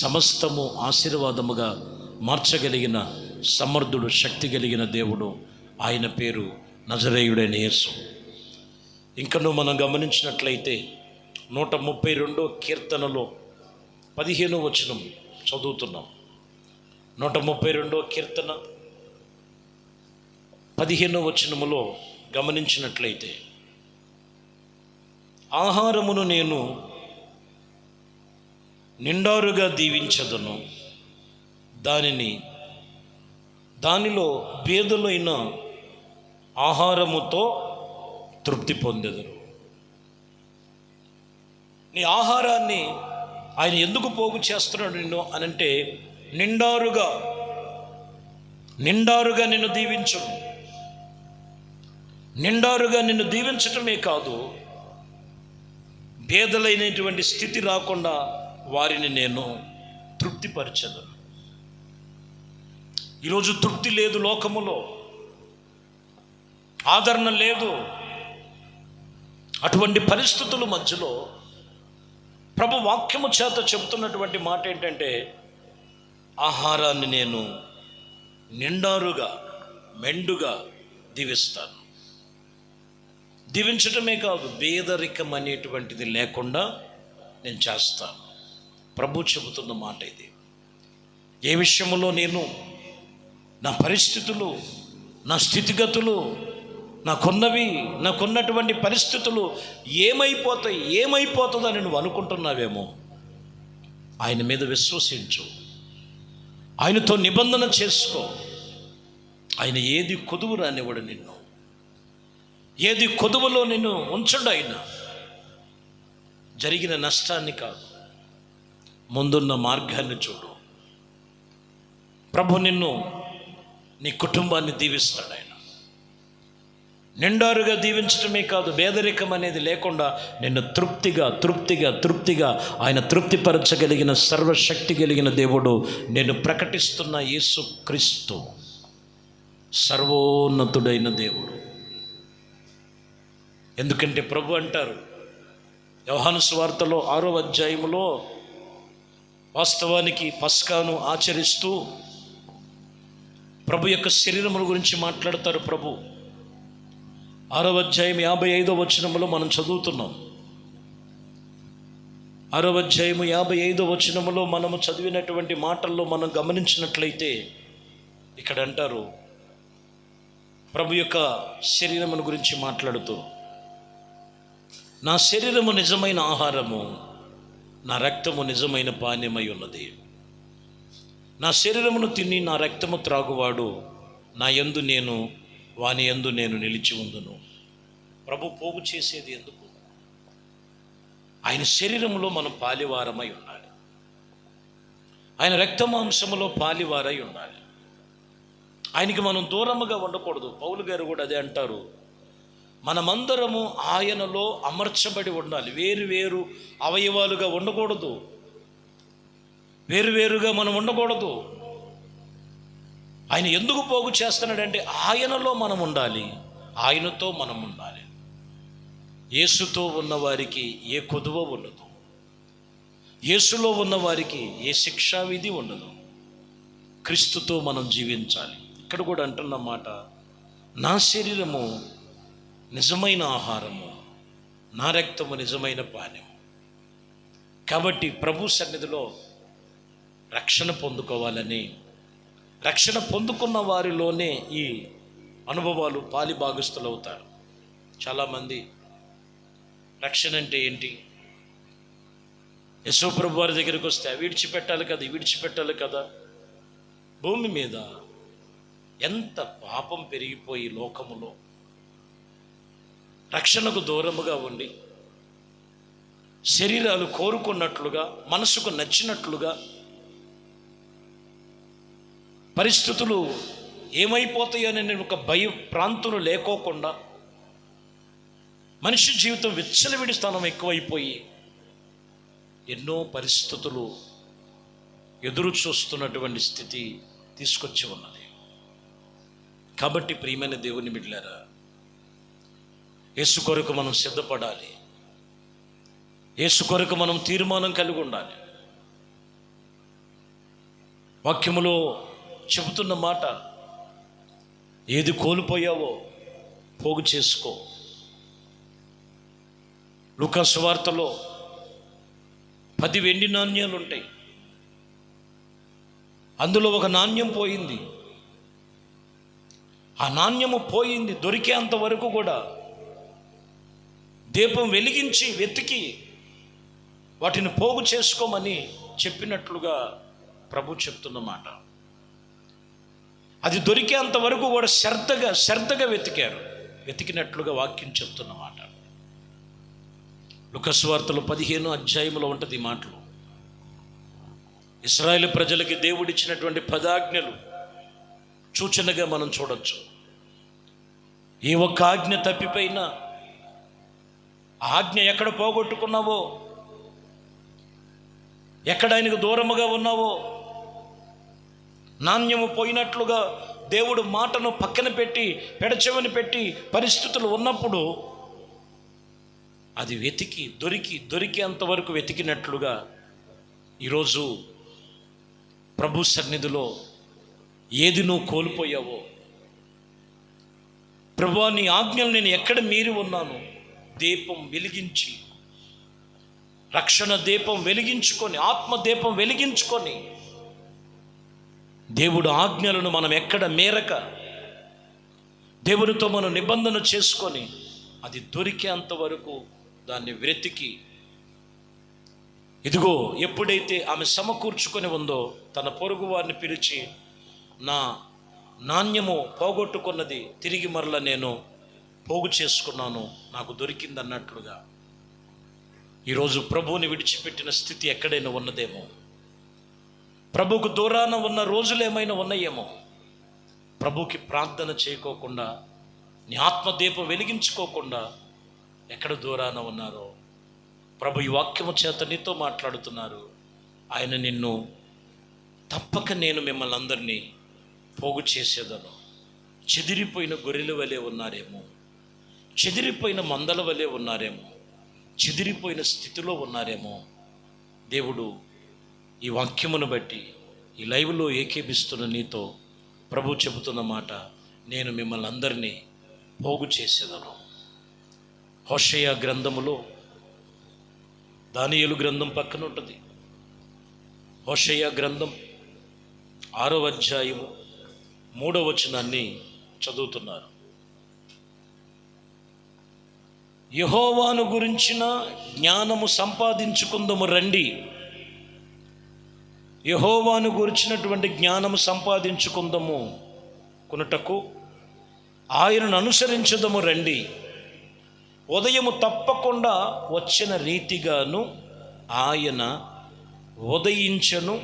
Speaker 1: సమస్తము ఆశీర్వాదముగా మార్చగలిగిన సమర్థుడు, శక్తి కలిగిన దేవుడు. ఆయన పేరు నజరేయుడైన యేసు. ఇంకనూ మనం గమనించినట్లయితే 132వ కీర్తనలో 15వ వచనం చదువుతున్నాం. 132వ కీర్తన 15వ వచనములో గమనించినట్లయితే, ఆహారమును నేను నిండారుగా దీవించదను, దానిలో బేదలైన ఆహారముతో తృప్తి పొందెదరు. నీ ఆహారాన్ని ఆయన ఎందుకు పోగు చేస్తున్నాడు నిన్ను అనంటే, నిండారుగా నిన్ను దీవించు. నిండారుగా నిన్ను దీవించటమే కాదు, బేదలైనటువంటి స్థితి రాకుండా వారిని నేను తృప్తిపరచను. ఈరోజు తృప్తి లేదు లోకములో, ఆదరణ లేదు, అటువంటి పరిస్థితుల మధ్యలో ప్రభు వాక్యము చేత చెబుతున్నటువంటి మాట ఏంటంటే, ఆహారాన్ని నేను నిండారుగా మెండుగా దీవిస్తాను. దీవించటమే కాదు, పేదరికం అనేటువంటిది లేకుండా నేను చేస్తాను. ప్రభు చెబుతున్న మాట ఇది. ఏ విషయంలో నేను నా పరిస్థితులు, నా స్థితిగతులు, నాకున్నటువంటి పరిస్థితులు ఏమైపోతుందని నువ్వు అనుకుంటున్నావేమో, ఆయన మీద విశ్వసించు, ఆయనతో నిబంధన చేసుకో. ఆయన ఏది కొదువు రానివ్వడు నిన్ను, ఏది కొదువులో నిన్ను ఉంచడు. ఆయన జరిగిన నష్టాన్ని కాదు, ముందున్న మార్గాన్ని చూడు. ప్రభు నిన్ను, నీ కుటుంబాన్ని దీవిస్తాడు. ఆయన నిండారుగా దీవించటమే కాదు, పేదరికం అనేది లేకుండా నిన్ను తృప్తిగా ఆయన తృప్తిపరచగలిగిన సర్వశక్తి కలిగిన దేవుడు, నేను ప్రకటిస్తున్న యేసు క్రీస్తు సర్వోన్నతుడైన దేవుడు. ఎందుకంటే ప్రభు అంటారు యోహాను సువార్తలో 6వ అధ్యాయములో, వాస్తవానికి పస్కాను ఆచరిస్తూ ప్రభు యొక్క శరీరముల గురించి మాట్లాడతారు. ప్రభు 6వ అధ్యాయం 55వ వచనములో మనం చదువుతున్నాం. 6వ అధ్యాయము 55వ వచనములో మనము చదివినటువంటి మాటల్లో మనం గమనించినట్లయితే, ఇక్కడ అంటారు ప్రభు యొక్క శరీరముల గురించి మాట్లాడుతూ, నా శరీరము నిజమైన ఆహారము, నా రక్తము నిజమైన పానీయమై ఉన్నది. నా శరీరమును తిని నా రక్తము త్రాగువాడు నా యందు నేను, వాని యందు నేను నిలిచి ఉందును. ప్రభు పోగు చేసేది ఎందుకు? ఆయన శరీరములో మనం పాలివారమై ఉండాలి, ఆయన రక్తమాంసములో పాలివారై ఉండాలి. ఆయనకి మనం దూరముగా ఉండకూడదు. పౌలు గారు కూడా అదే అంటారు, మనమందరము ఆయనలో అమర్చబడి ఉండాలి. వేరు అవయవాలుగా ఉండకూడదు, వేరుగా మనం ఉండకూడదు. ఆయన ఎందుకు పోగు చేస్తున్నాడంటే, ఆయనలో మనం ఉండాలి, ఆయనతో మనం ఉండాలి. యేసుతో ఉన్నవారికి ఏ కొదువ ఉండదు, యేసులో ఉన్నవారికి ఏ శిక్షా విధి ఉండదు. క్రీస్తుతో మనం జీవించాలి. ఇక్కడ కూడా అంటున్న మాట, నా శరీరము నిజమైన ఆహారము, నా రక్తము నిజమైన పానీయం. కాబట్టి ప్రభు సన్నిధిలో రక్షణ పొందుకోవాలని, రక్షణ పొందుకున్న వారిలోనే ఈ అనుభవాలు పాలిభాగస్తులు అవుతారు. చాలామంది రక్షణ అంటే ఏంటి, యేసు ప్రభు వారి దగ్గరికి వస్తే విడిచిపెట్టాలి కదా. భూమి మీద ఎంత పాపం పెరిగిపోయి లోకములో రక్షణకు దూరముగా ఉండి, శరీరాలు కోరుకున్నట్లుగా, మనసుకు నచ్చినట్లుగా, పరిస్థితులు ఏమైపోతాయని ఒక ప్రాంతులు లేకోకుండా మనిషి జీవితం విచ్చలవిడి స్థానం ఎక్కువైపోయి ఎన్నో పరిస్థితులు ఎదురు చూస్తున్నటువంటి స్థితి తీసుకొచ్చి ఉన్నది. కాబట్టి ప్రియమైన దేవుని బిడ్డలారా, యేసు కొరకు మనం సిద్ధపడాలి, యేసు కొరకు మనం తీర్మానం కలిగి ఉండాలి. వాక్యములో చెబుతున్న మాట, ఏది కోల్పోయావో పోగు చేసుకో. లూకా సువార్తలో 10 వెండి నాణ్యాలు ఉంటాయి, అందులో ఒక నాణ్యం పోయింది. ఆ నాణ్యము పోయింది, దొరికేంత వరకు కూడా దీపం వెలిగించి వెతికి వాటిని పోగు చేసుకోమని చెప్పినట్లుగా ప్రభు చెప్తున్న మాట. అది దొరికేంత వరకు కూడా శ్రద్ధగా వెతికినట్లుగా వాక్యం చెప్తున్న మాట. లూకా సువార్తలో 15వ అధ్యాయంలో ఉంటుంది ఈ మాటలు. ఇశ్రాయేలు ప్రజలకి దేవుడిచ్చినటువంటి 10 ఆజ్ఞలు సూచనగా మనం చూడొచ్చు. ఏ ఒక్క ఆజ్ఞ తప్పిపోయినా, ఆజ్ఞ ఎక్కడ పోగొట్టుకున్నావో, ఎక్కడ ఆయనకు దూరముగా ఉన్నావో, నాణ్యము పోయినట్లుగా దేవుడు మాటను పక్కన పెట్టి పెడచెవిని పెట్టి పరిస్థితులు ఉన్నప్పుడు అది వెతికి దొరికేంతవరకు వెతికినట్లుగా ఈరోజు ప్రభు సన్నిధిలో ఏది నువ్వు కోల్పోయావో, ప్రభువా నీ ఆజ్ఞలు నేను ఎక్కడ మీరి ఉన్నాను, దీపం వెలిగించి, రక్షణ దీపం వెలిగించుకొని, ఆత్మ దీపం వెలిగించుకొని, దేవుడు ఆజ్ఞలను మనం ఎక్కడ మేరక దేవునితో మనం నిబంధన చేసుకొని అది దొరికేంత వరకు దాన్ని వెతికి, ఇదిగో ఎప్పుడైతే ఆమె సమకూర్చుకొని ఉందో తన పొరుగు వారిని పిలిచి, నా నాణ్యము పోగొట్టుకున్నది తిరిగి మరల నేను పోగు చేసుకున్నాను, నాకు దొరికిందన్నట్లుగా ఈరోజు ప్రభువుని విడిచిపెట్టిన స్థితి ఎక్కడైనా ఉన్నదేమో, ప్రభువుకు దూరాన ఉన్న రోజులు ఏమైనా ఉన్నాయేమో, ప్రభువుకి ప్రార్థన చేయకోకుండా, నీ ఆత్మదీపం వెలిగించుకోకుండా ఎక్కడ దూరాన ఉన్నారో ప్రభు ఈ వాక్యము చేత నీతో మాట్లాడుతున్నారు. ఆయన నిన్ను తప్పక నేను మిమ్మల్ని అందరినీ పోగు చేసేదను. చెదిరిపోయిన గొర్రెల వలె ఉన్నారేమో, చెదిరిపోయిన మందల వలె ఉన్నారేమో, చెదిరిపోయిన స్థితిలో ఉన్నారేమో. దేవుడు ఈ వాక్యమును బట్టి ఈ లైవ్లో ఏకీభిస్తున్న నీతో ప్రభు చెబుతున్న మాట, నేను మిమ్మల్ని అందరినీ పోగు చేసేదను. హోషేయ గ్రంథములో దానియేలు గ్రంథం పక్కన ఉంటుంది. హోషేయ గ్రంథం 6వ అధ్యాయము 3వ వచనాన్ని చదువుతున్నారు. యెహోవాను గురించిన జ్ఞానము సంపాదించుకుందము రండి, యెహోవాను గురించినటువంటి జ్ఞానము సంపాదించుకుందము కొనుటకు ఆయనను అనుసరించదము రండి. ఉదయము తప్పకుండా వచ్చిన రీతిగాను ఆయన ఉదయించను,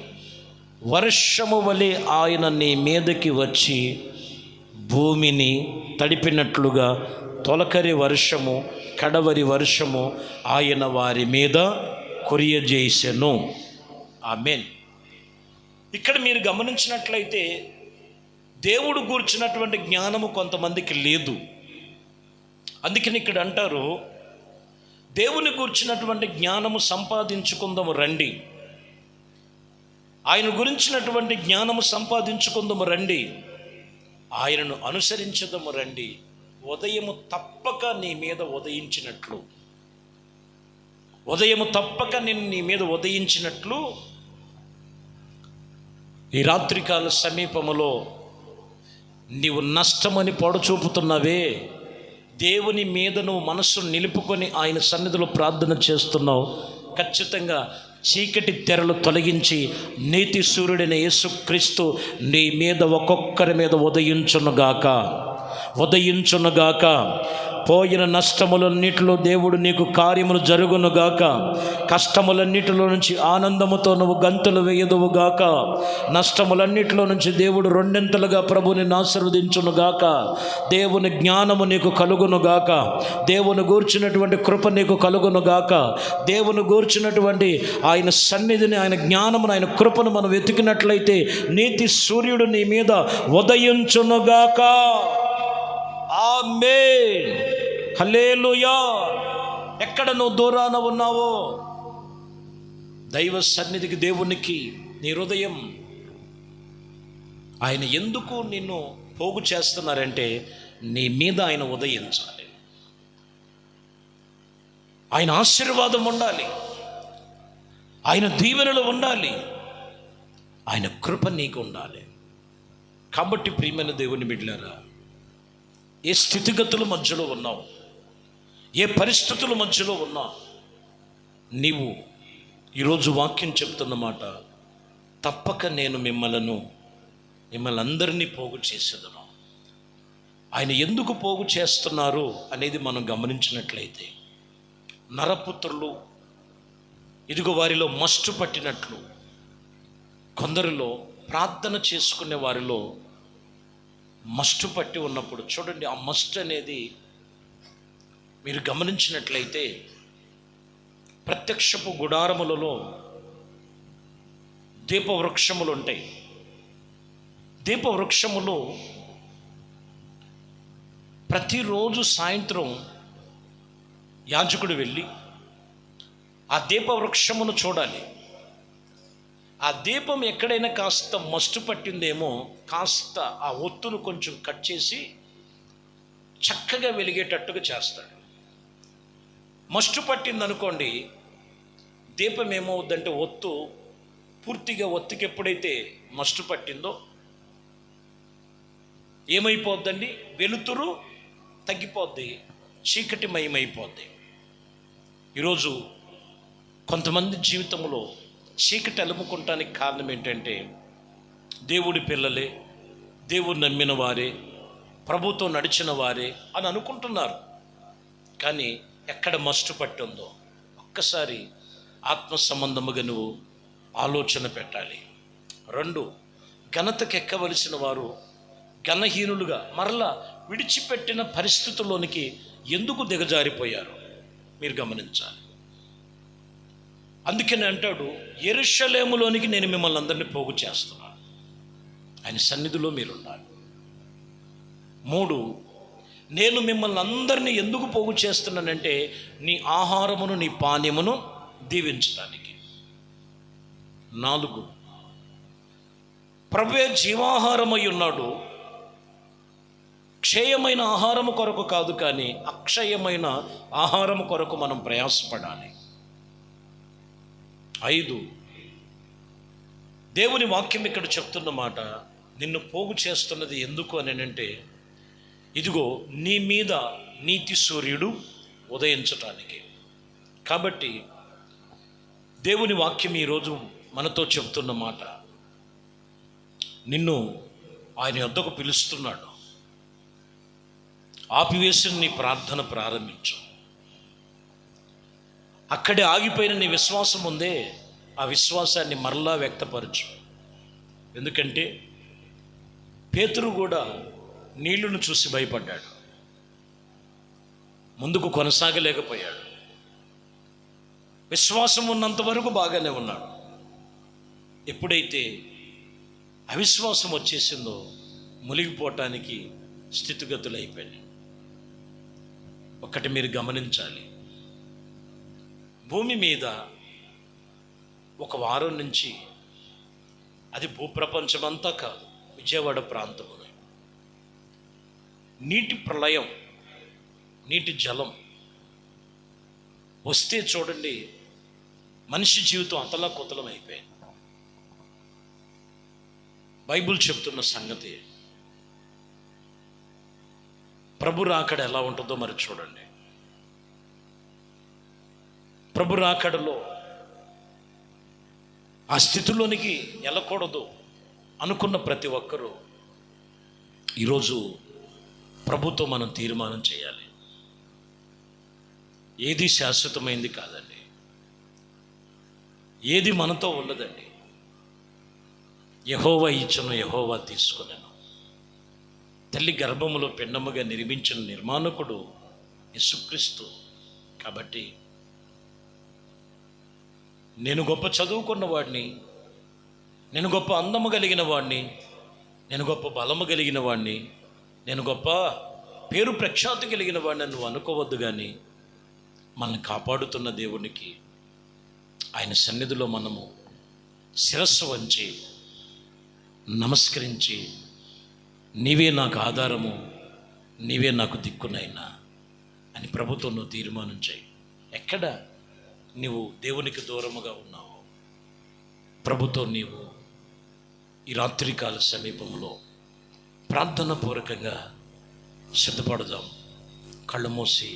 Speaker 1: వర్షము వలె ఆయన నీ మీదకి వచ్చి భూమిని తడిపినట్లుగా తొలకరి వర్షము కడవరి వర్షము ఆయన వారి మీద కురియజేసెను. ఆమేన్. ఇక్కడ మీరు గమనించినట్లయితే దేవుడు గూర్చినటువంటి జ్ఞానము కొంతమందికి లేదు. అందుకని ఇక్కడ అంటారు, దేవుని గూర్చినటువంటి జ్ఞానము సంపాదించుకుందాము రండి, ఆయన గురించినటువంటి జ్ఞానము సంపాదించుకుందాము రండి, ఆయనను అనుసరించదము రండి. ఉదయము తప్పక నీ మీద ఉదయించినట్లు, ఉదయము తప్పక నేను నీ మీద ఉదయించినట్లు ఈ రాత్రికాల సమీపములో నీవు నష్టమని పొడచూపుతున్నావే, దేవుని మీద నువ్వు మనస్సును నిలుపుకొని ఆయన సన్నిధిలో ప్రార్థన చేస్తున్నావు. ఖచ్చితంగా చీకటి తెరలు తొలగించి నీతి సూర్యుడైన యేసుక్రీస్తు నీ మీద ఒక్కొక్కరి మీద ఉదయించునుగాక, ఉదయించునుగాక. పోయిన నష్టములన్నిటిలో దేవుడు నీకు కార్యములు జరుగునుగాక. కష్టములన్నిటిలో నుంచి ఆనందముతో నువ్వు గంతులు వేయదువుగాక. నష్టములన్నిటిలో నుంచి దేవుడు రెండింతలుగా ప్రభుని ఆశీర్వదించునుగాక. దేవుని జ్ఞానము నీకు కలుగునుగాక. దేవుని గూర్చినటువంటి కృప నీకు కలుగునుగాక. దేవుని గూర్చినటువంటి ఆయన సన్నిధిని, ఆయన జ్ఞానమును, ఆయన కృపను మనం వెతికినట్లయితే నీతి సూర్యుడు నీ మీద ఉదయించునుగాక. ఆమేన్, హల్లెలూయా. ఎక్కడ నువ్వు దూరాన ఉన్నావో దైవ సన్నిధికి, దేవునికి నీ హృదయం, ఆయన ఎందుకు నిన్ను పోగు చేస్తున్నారంటే నీ మీద ఆయన ఉదయించాలి, ఆయన ఆశీర్వాదం ఉండాలి, ఆయన దీవెనలు ఉండాలి, ఆయన కృప నీకు ఉండాలి. కాబట్టి ప్రియమైన దేవుని బిడ్డలారా, ఏ స్థితిగతుల మధ్యలో ఉన్నావు, ఏ పరిస్థితుల మధ్యలో ఉన్నావు, నీవు ఈరోజు వాక్యం చెప్తున్నమాట, తప్పక నేను మిమ్మల్ని అందరినీ పోగు చేసేదను. ఆయన ఎందుకు పోగు చేస్తున్నారు అనేది మనం గమనించినట్లయితే, నరపుత్రులు ఇదిగో వారిలో మస్టు పట్టినట్లు, కొందరిలో ప్రార్థన చేసుకునే వారిలో మస్టు పట్టి ఉన్నప్పుడు చూడండి, ఆ మస్ట్ అనేది మీరు గమనించినట్లయితే ప్రత్యక్షపు గుడారములలో దీపవృక్షములు ఉంటాయి. దీపవృక్షములు ప్రతిరోజు సాయంత్రం యాజకుడు వెళ్ళి ఆ దీపవృక్షమును చూడాలి. ఆ దీపం ఎక్కడైనా కాస్త మస్టు పట్టిందేమో కాస్త ఆ ఒత్తును కొంచెం కట్ చేసి చక్కగా వెలిగేటట్టుగా చేస్తాడు. మస్టు పట్టిందనుకోండి, దీపం ఏమవుద్దంటే పూర్తిగా ఒత్తికి ఎప్పుడైతే మస్టు పట్టిందో ఏమైపోద్దండి, వెలుతురు తగ్గిపోద్ది, చీకటిమయమైపోద్ది. ఈరోజు కొంతమంది జీవితంలో చీకటి అలుముకుంటానికి కారణం ఏంటంటే, దేవుడి పిల్లలే, దేవుడు నమ్మిన వారే, ప్రభుతో నడిచిన వారే అని అనుకుంటున్నారు. కానీ ఎక్కడ మస్టు పట్టిందో ఒక్కసారి ఆత్మ సంబంధముగా నువ్వు ఆలోచన పెట్టాలి. 2, ఘనతకు ఎక్కవలసిన వారు ఘనహీనులుగా మరలా విడిచిపెట్టిన పరిస్థితుల్లోనికి ఎందుకు దిగజారిపోయారు మీరు గమనించాలి. అందుకని అంటాడు, యెరూషలేములోనికి నేను మిమ్మల్ని అందరినీ పోగు చేస్తున్నాను, ఆయన సన్నిధిలో మీరున్నారు. 3, నేను మిమ్మల్ని అందరినీ ఎందుకు పోగు చేస్తున్నానంటే నీ ఆహారమును నీ పానీయమును దీవించడానికి. 4, ప్రభువే జీవాహారమై ఉన్నాడు, క్షయమైన ఆహారము కొరకు కాదు కానీ అక్షయమైన ఆహారము కొరకు మనం ప్రయాసపడాలి. 5, దేవుని వాక్యం ఇక్కడ చెప్తున్న మాట, నిన్ను పోగు చేస్తున్నది ఎందుకు అని అంటే, ఇదిగో నీ మీద నీతి సూర్యుడు ఉదయించటానికి. కాబట్టి దేవుని వాక్యం ఈరోజు మనతో చెప్తున్న మాట, నిన్ను ఆయన యొద్దకు పిలుస్తున్నాడు. ఆపివేసిన నీ ప్రార్థన ప్రారంభించు. అక్కడే ఆగిపోయిన నీ విశ్వాసం ఉందే, ఆ విశ్వాసాన్ని మరలా వ్యక్తపరచు. ఎందుకంటే పేతురు కూడా నీళ్లను చూసి భయపడ్డాడు, ముందుకు కొనసాగలేకపోయాడు. విశ్వాసం ఉన్నంత వరకు బాగానే ఉన్నాడు. ఎప్పుడైతే అవిశ్వాసం వచ్చేసిందో మునిగిపోవటానికి స్థితిగతులు అయిపోయాయి. ఒకటి మీరు గమనించాలి, భూమి మీద ఒక వారం నుంచి, అది భూప్రపంచమంతా కాదు, విజయవాడ ప్రాంతంలో నీటి ప్రళయం, నీటి జలం వస్తే చూడండి, మనిషి జీవితం అతలాకుతలం అయిపోయింది. బైబిల్ చెప్తున్న సంగతి, ప్రభు రాకడ ఎలా ఉంటుందో మరి చూడండి. ప్రభు రాకడలో ఆ స్థితిలోనికి వెళ్ళకూడదు అనుకున్న ప్రతి ఒక్కరూ ఈరోజు ప్రభుతో మనం తీర్మానం చేయాలి. ఏది శాశ్వతమైంది కాదండి, ఏది మనతో ఉండదండి. యెహోవా ఇచ్చును, యెహోవా తీసుకున్నాను. తల్లి గర్భములో పిండముగా నిర్మించిన నిర్మాణకుడు యేసుక్రీస్తు. కాబట్టి నేను గొప్ప చదువుకున్న వాడిని, నేను గొప్ప అందము కలిగిన వాడిని, నేను గొప్ప బలము కలిగిన వాడిని, నేను గొప్ప పేరు ప్రఖ్యాతి కలిగిన వాడిని నువ్వు అనుకోవద్దు. కానీ మనల్ని కాపాడుతున్న దేవునికి, ఆయన సన్నిధిలో మనము శిరస్సు వంచి నమస్కరించి, నీవే నాకు ఆధారము, నీవే నాకు దిక్కునైనా అని ప్రభుతో నువ్వు తీర్మానం చేయి. ఎక్కడ నీవు దేవునికి దూరముగా ఉన్నావు, ప్రభుతో నీవు ఈ రాత్రికాల సమీపంలో ప్రార్థన పూర్వకంగా సిద్ధపడదాం. కళ్ళు మూసి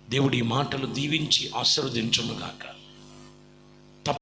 Speaker 1: దేవుడి మాటలు దీవించి ఆశీర్వదించునుగాక.